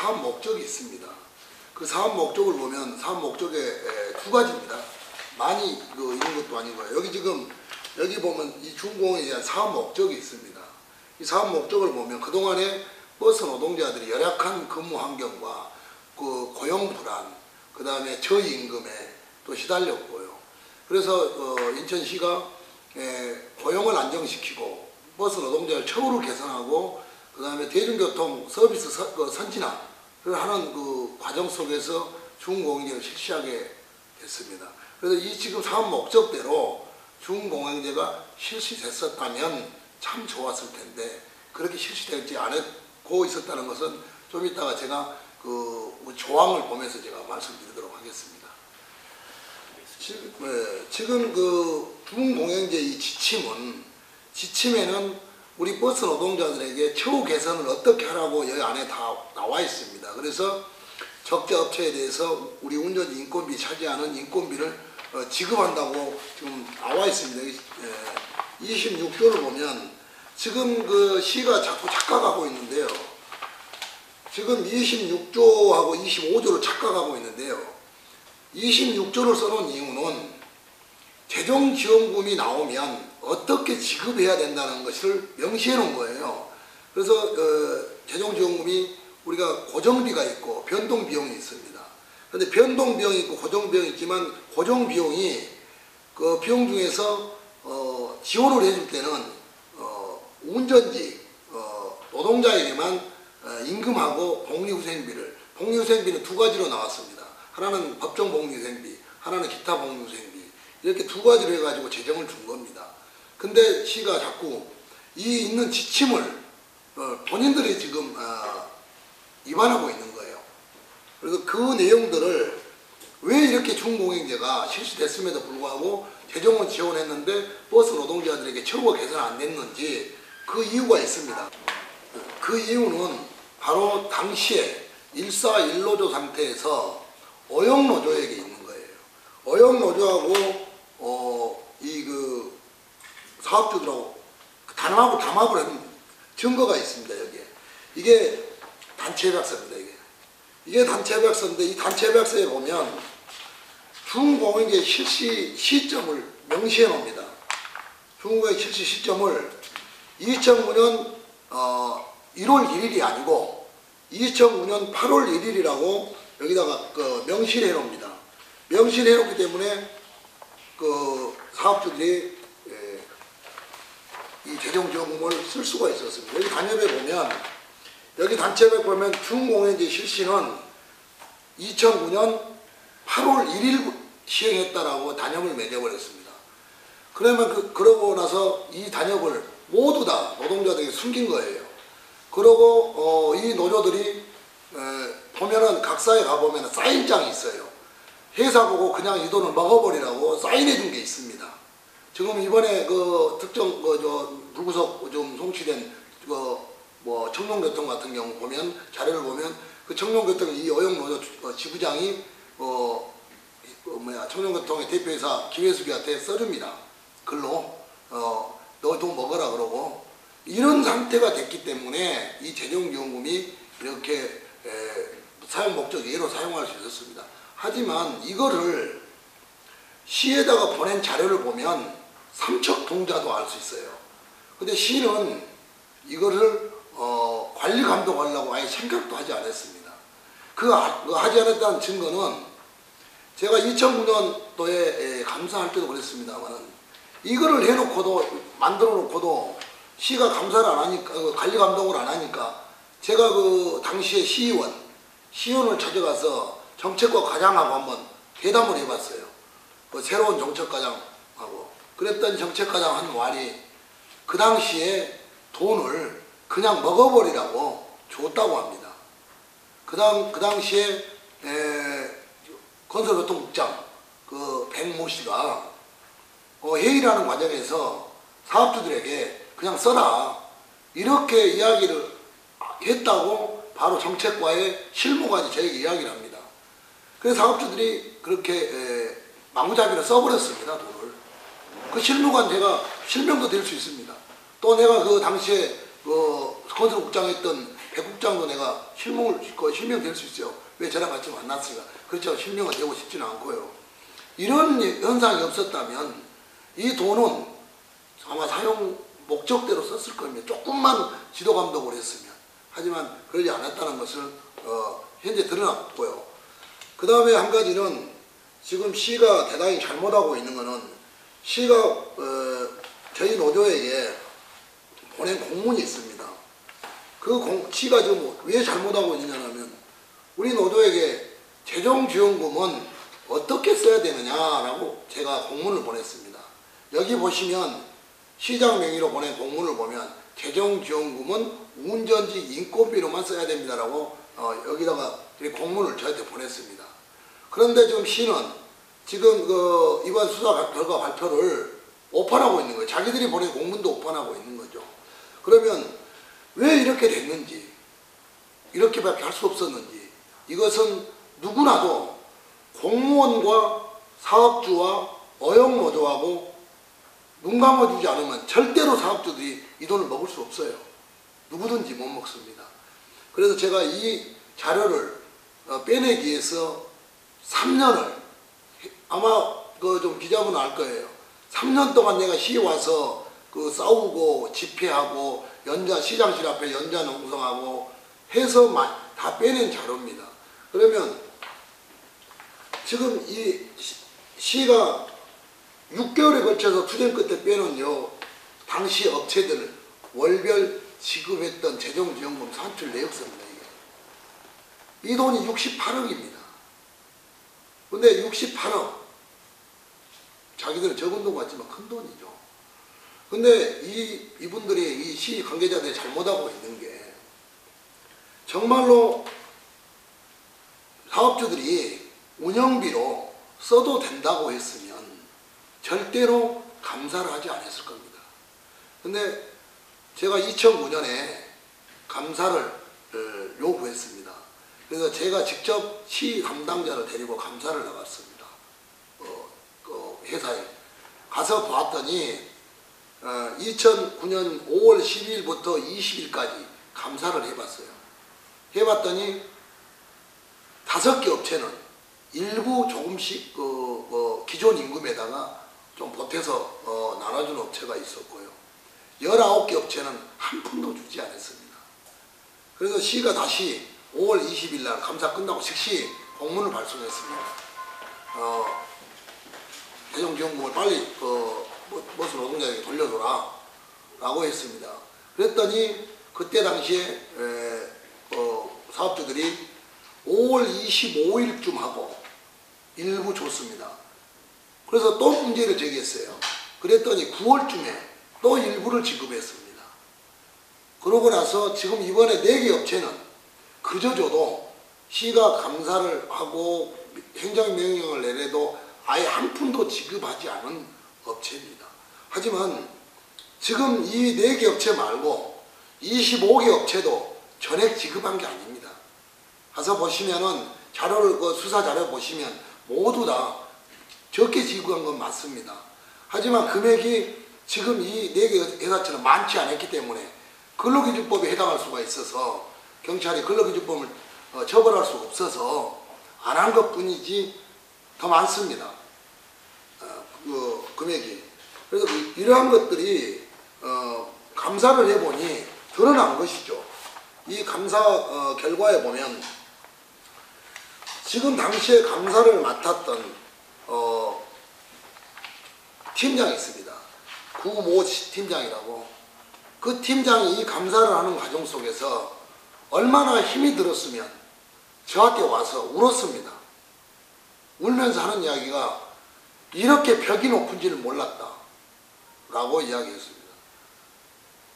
사업 목적이 있습니다. 그 사업 목적을 보면 사업 목적에 두 가지입니다. 많이 있는 것도 아니고요. 여기 지금 여기 보면 이 중공에 대한 사업 목적이 있습니다. 이 사업 목적을 보면 그동안에 버스 노동자들이 열악한 근무 환경과 그 고용 불안, 그 다음에 저임금에 또 시달렸고요. 그래서 인천시가 고용을 안정시키고 버스 노동자의 처우를 개선하고 그 다음에 대중교통 서비스 선진화를 하는 그 과정 속에서 중공영제를 실시하게 됐습니다. 그래서 이 지금 사업 목적대로 중공영제가 실시됐었다면 참 좋았을 텐데 그렇게 실시되지 않고 있었다는 것은 좀 이따가 제가 그 조항을 보면서 제가 말씀드리도록 하겠습니다. 지금 그 중공영제 이 지침에는 우리 버스 노동자들에게 처우 개선을 어떻게 하라고 여기 안에 다 나와 있습니다. 그래서 적자업체에 대해서 우리 운전자 인건비 차지하는 인건비를 지급한다고 지금 나와 있습니다. 26조를 보면 지금 그 시가 자꾸 착각하고 있는데요. 지금 26조하고 25조를 착각하고 있는데요. 26조를 써놓은 이유는 재정지원금이 나오면 어떻게 지급해야 된다는 것을 명시해 놓은 거예요. 그래서 재정지원금이 우리가 고정비가 있고 변동비용이 있습니다. 그런데 변동비용이 있고 고정비용이 있지만 고정비용이 그 비용 중에서 지원을 해줄 때는 운전직 노동자에게만 임금하고 복리후생비는 두 가지로 나왔습니다. 하나는 법정 복리후생비, 하나는 기타 복리후생비 이렇게 두 가지로 해가지고 재정을 준 겁니다. 근데 시가 자꾸 이 있는 지침을 본인들이 지금 위반하고 있는 거예요. 그래서 그 내용들을 왜 이렇게 중공영제가 실시됐음에도 불구하고 재정은 지원했는데 버스 노동자들에게 처우가 개선 안 됐는지 그 이유가 있습니다. 그 이유는 바로 당시에 141노조 상태에서 어용노조에게 있는 거예요. 어용노조하고 그 사업주들하고 담합을 한 증거가 있습니다. 여기에 이게 단체 계약서입니다. 이게 단체 계약서인데 이 단체 계약서에 보면 중공영제 실시 시점을 명시해 놓습니다. 중공영제 실시 시점을 2009년 1월 1일이 아니고 2009년 8월 1일이라고 여기다가 명시를 해놓습니다. 명시를 해놓기 때문에 그 사업주들이 이 재정지원금을 쓸 수가 있었습니다. 여기 단협에 보면 여기 단체에 보면 중공영제 실시는 2009년 8월 1일 시행했다라고 단협을 맺어버렸습니다. 그러면 그러고 나서 이 단협을 모두 다 노동자들에게 숨긴 거예요. 그러고 이 노조들이 보면은 각사에 가보면 사인장이 있어요. 회사 보고 그냥 이 돈을 먹어버리라고 사인해 준 게 있습니다. 지금 이번에 그 특정 불구속 좀 송치된 뭐 청룡교통 같은 경우 보면 자료를 보면 그 청룡교통 이 어용노조 지부장이 청룡교통의 대표이사 김혜숙이한테 써줍니다. 글로 너 돈 먹어라 그러고 이런 상태가 됐기 때문에 이 재정지원금이 이렇게 사용 목적 예로 사용할 수 있었습니다. 하지만 이거를 시에다가 보낸 자료를 보면 삼척동자도 알 수 있어요. 근데 시는 이거를 관리 감독하려고 아예 생각도 하지 않았습니다. 하지 않았다는 증거는 제가 2009년도에 감사할 때도 그랬습니다만 이거를 해놓고도 만들어 놓고도 시가 감사를 안 하니까 관리 감독을 안 하니까 제가 그 당시에 시의원을 찾아가서 정책과 과장하고 한번 회담을 해봤어요. 그 새로운 정책과장하고 그랬더니 정책과장 한 말이 그 당시에 돈을 그냥 먹어버리라고 줬다고 합니다. 그 당시에 건설교통국장 그 백모 씨가 회의를 하는 과정에서 사업주들에게 그냥 써라 이렇게 이야기를 했다고 바로 정책과의 실무관이 저에게 이야기를 합니다. 그래서 사업주들이 그렇게 마구잡이로 써버렸습니다. 돈을. 그 실무관 제가 실명도 될 수 있습니다. 또 내가 그 당시에 건설국장 했던 백국장도 내가 실명될 수 있어요. 왜 저랑 같이 만났으니까. 그렇죠. 실명은 되고 싶지는 않고요. 이런 현상이 없었다면 이 돈은 아마 사용 목적대로 썼을 겁니다. 조금만 지도 감독을 했으면. 하지만 그러지 않았다는 것을 현재 드러났고요. 그 다음에 한 가지는 지금 시가 대단히 잘못하고 있는 것은 시가 저희 노조에게 보낸 공문이 있습니다. 시가 지금 왜 잘못하고 있느냐면 우리 노조에게 재정지원금은 어떻게 써야 되느냐라고 제가 공문을 보냈습니다. 여기 보시면 시장 명의로 보낸 공문을 보면 재정지원금은 운전직 인건비로만 써야 됩니다라고 여기다가 공문을 저한테 보냈습니다. 그런데 지금 시는 지금 이번 수사 결과 발표를 오판하고 있는 거예요. 자기들이 보낸 공문도 오판하고 있는 거죠. 그러면 왜 이렇게 됐는지, 이렇게밖에 할 수 없었는지, 이것은 누구나도 공무원과 사업주와 어영노조하고 눈 감아주지 않으면 절대로 사업주들이 이 돈을 먹을 수 없어요. 누구든지 못 먹습니다. 그래서 제가 이 자료를 빼내기 위해서 3년을 아마 좀 기자분 알 거예요. 3년 동안 내가 시에 와서 싸우고 집회하고 시장실 앞에 연좌 농성하고 해서 다 빼낸 자료입니다. 그러면 지금 이 시가 6개월에 걸쳐서 투쟁 끝에 빼놓은 당시 업체들 월별 지급했던 재정지원금 산출 내역서입니다. 이 돈이 68억입니다. 근데 68억 자기들은 적은 돈 같지만 큰 돈이죠. 근데 이분들이 이 시 관계자들이 잘못하고 있는 게 정말로 사업주들이 운영비로 써도 된다고 했으면 절대로 감사를 하지 않았을 겁니다. 근데 제가 2009년에 감사를 요구했습니다. 그래서 제가 직접 시 담당자를 데리고 감사를 나갔습니다. 회사에 가서 봤더니 2009년 5월 12일부터 20일까지 감사를 해봤어요. 해봤더니 5개 업체는 일부 조금씩 기존 임금에다가 좀 보태서 나눠주는 업체가 있었고요. 19개 업체는 한 푼도 주지 않았습니다. 그래서 시가 다시 5월 20일 날 감사 끝나고 즉시 공문을 발송했습니다. 재정지원금을 빨리 버스 노동자에게 돌려줘라 라고 했습니다. 그랬더니 그때 당시에 사업주들이 5월 25일쯤 하고 일부 줬습니다. 그래서 또 문제를 제기했어요. 그랬더니 9월쯤에 또 일부를 지급했습니다. 그러고 나서 지금 이번에 4개 업체는 그저 줘도 시가 감사를 하고 행정명령을 내려도 아예 한 푼도 지급하지 않은 업체입니다. 하지만 지금 이 4개 업체 말고 25개 업체도 전액 지급한 게 아닙니다. 가서 보시면은 자료를 수사 자료 보시면 모두 다 적게 지급한 건 맞습니다. 하지만 금액이 지금 이 4개 회사처럼 많지 않았기 때문에 근로기준법에 해당할 수가 있어서 경찰이 근로기준법을 처벌할 수가 없어서 안 한 것뿐이지 더 많습니다. 금액이. 그래서 이러한 것들이 감사를 해보니 드러난 것이죠. 이 감사 결과에 보면 지금 당시에 감사를 맡았던 팀장이 있습니다. 구모 팀장이라고. 그 팀장이 이 감사를 하는 과정 속에서 얼마나 힘이 들었으면 저한테 와서 울었습니다. 울면서 하는 이야기가 이렇게 벽이 높은지를 몰랐다 라고 이야기했습니다.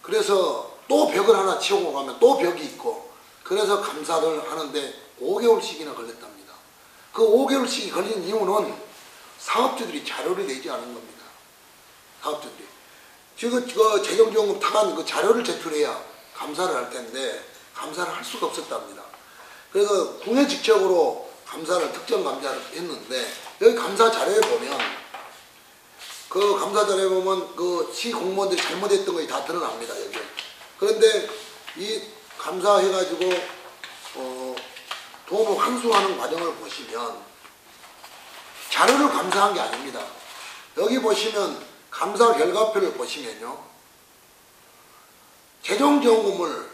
그래서 또 벽을 하나 치우고 가면 또 벽이 있고, 그래서 감사를 하는데 5개월씩이나 걸렸답니다. 그 5개월씩이 걸린 이유는 사업주들이 자료를 내지 않은 겁니다. 사업주들이. 지금 재정지원금 타간 그 자료를 제출해야 감사를 할 텐데 감사를 할 수가 없었답니다. 그래서 궁예직적으로 감사를 특정 감사를 했는데 여기 감사 자료에 보면 그 감사 자료에 보면 그 시 공무원들이 잘못했던 것이 다 드러납니다. 여기. 그런데 이 감사해가지고 도움을 환수하는 과정을 보시면 자료를 감사한 게 아닙니다. 여기 보시면 감사 결과표를 보시면요, 재정지원금을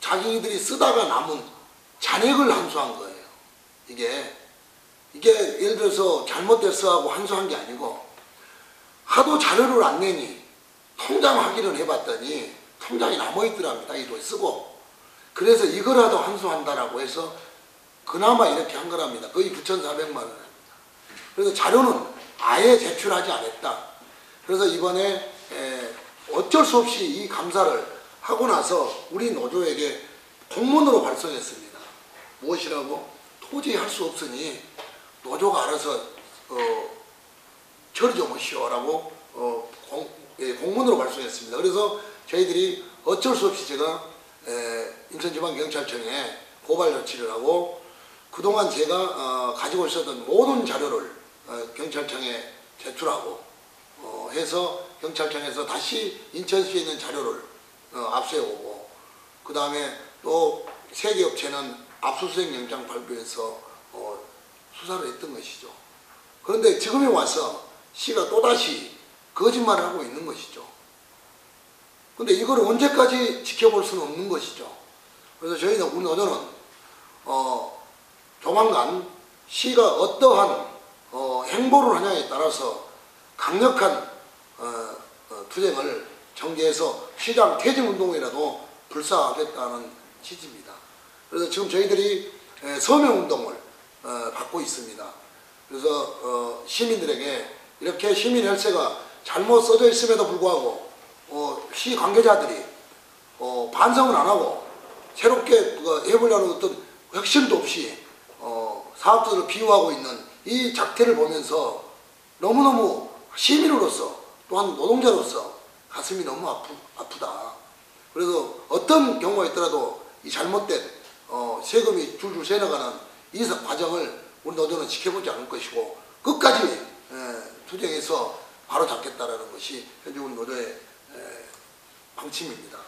자기들이 쓰다가 남은 잔액을 환수한 거예요. 이게 예를 들어서 잘못됐어 하고 환수한 게 아니고, 하도 자료를 안 내니 통장 확인을 해봤더니 통장이 남아있더랍니다. 이 돈 쓰고. 그래서 이거라도 환수한다라고 해서 그나마 이렇게 한 거랍니다. 거의 9,400만 원입니다. 그래서 자료는 아예 제출하지 않았다. 그래서 이번에 어쩔 수 없이 이 감사를 하고 나서 우리 노조에게 공문으로 발송했습니다. 무엇이라고? 도저히 할 수 없으니 노조가 알아서 처리 좀 하시오라고 공문으로 발송했습니다. 그래서 저희들이 어쩔 수 없이 제가 인천지방경찰청에 고발 조치를 하고, 그동안 제가 가지고 있었던 모든 자료를 경찰청에 제출하고 해서 경찰청에서 다시 인천시에 있는 자료를 압수해오고, 그 다음에 또 세 개 업체는 압수수색 영장 발부해서 수사를 했던 것이죠. 그런데 지금에 와서 시가 또다시 거짓말을 하고 있는 것이죠. 근데 이걸 언제까지 지켜볼 수는 없는 것이죠. 그래서 저희는, 우리 노조는 조만간 시가 어떠한 행보를 하냐에 따라서 강력한 투쟁을 전개해서 시장 퇴진운동이라도 불사하겠다는 취지입니다. 그래서 지금 저희들이 서명운동을 받고 있습니다. 그래서 시민들에게 이렇게 시민혈세가 잘못 써져 있음에도 불구하고 시 관계자들이 반성을 안 하고 새롭게 해보려는 어떤 혁신도 없이 사업자들을 비유하고 있는 이 작태를 보면서 너무너무 시민으로서 또한 노동자로서 가슴이 너무 아프다. 그래서 어떤 경우가 있더라도 이 잘못된 세금이 줄줄 새어나가는 이 과정을 우리 노조는 지켜보지 않을 것이고, 끝까지 투쟁해서 바로잡겠다라는 것이 현재 우리 노조의 방침입니다.